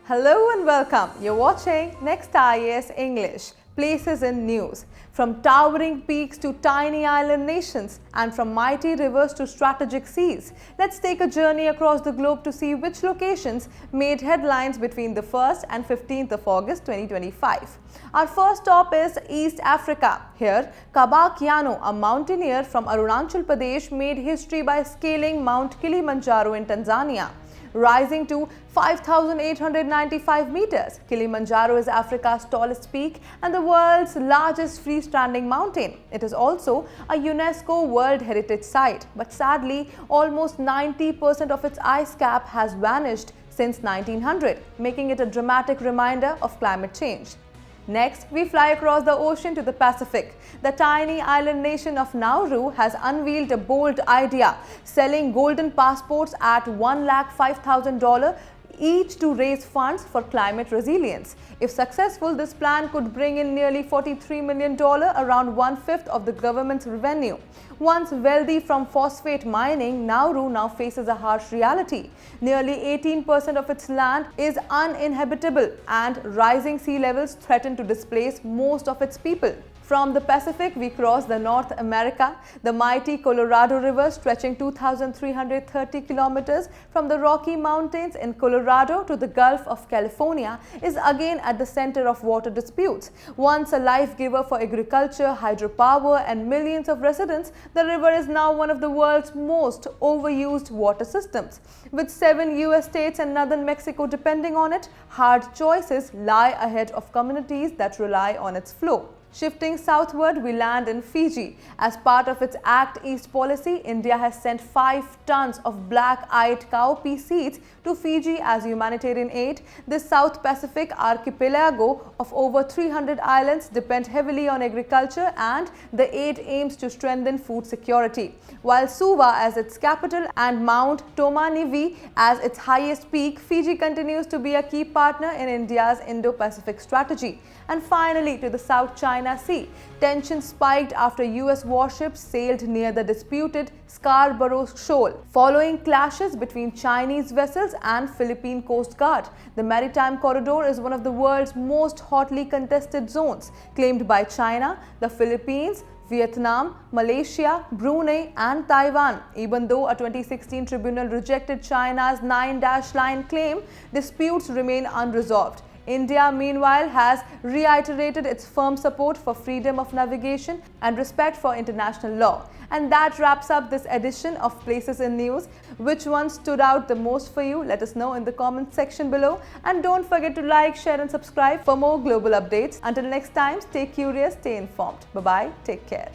Hello and welcome. You're watching Next IAS English, Places in News. From towering peaks to tiny island nations and from mighty rivers to strategic seas, let's take a journey across the globe to see which locations made headlines between the 1st and 15th of August 2025. Our first stop is East Africa. Here, Kaba, a mountaineer from Arunachal Pradesh, made history by scaling Mount Kilimanjaro in Tanzania. Rising to 5,895 meters, Kilimanjaro is Africa's tallest peak and the world's largest freestanding mountain. It is also a UNESCO World Heritage Site, but sadly, almost 90% of its ice cap has vanished since 1900, making it a dramatic reminder of climate change. Next, we fly across the ocean to the Pacific. The tiny island nation of Nauru has unveiled a bold idea, selling golden passports at $105,000 each to raise funds for climate resilience. If successful, this plan could bring in nearly $43 million, around one-fifth of the government's revenue. Once wealthy from phosphate mining, Nauru now faces a harsh reality. Nearly 18% of its land is uninhabitable and rising sea levels threaten to displace most of its people. From the Pacific, we cross the North America. The mighty Colorado River, stretching 2,330 kilometers from the Rocky Mountains in Colorado to the Gulf of California, is again at the center of water disputes. Once a life-giver for agriculture, hydropower, and millions of residents, the river is now one of the world's most overused water systems. With 7 US states and northern Mexico depending on it, hard choices lie ahead of communities that rely on its flow. Shifting southward, we land in Fiji. As part of its Act East policy, India has sent 5 tons of black-eyed cowpea seeds to Fiji as humanitarian aid. This South Pacific archipelago of over 300 islands depend heavily on agriculture, and the aid aims to strengthen food security. While Suva as its capital and Mount Tomanivi as its highest peak, Fiji continues to be a key partner in India's Indo-Pacific strategy. And finally, to the South China Sea, tensions spiked after US warships sailed near the disputed Scarborough Shoal, following clashes between Chinese vessels and Philippine Coast Guard. The maritime corridor is one of the world's most hotly contested zones, claimed by China, the Philippines, Vietnam, Malaysia, Brunei and Taiwan. Even though a 2016 tribunal rejected China's 9-line claim, disputes remain unresolved. India, meanwhile, has reiterated its firm support for freedom of navigation and respect for international law. And that wraps up this edition of Places in News. Which one stood out the most for you? Let us know in the comment section below. And don't forget to like, share and subscribe for more global updates. Until next time, stay curious, stay informed. Bye-bye. Take care.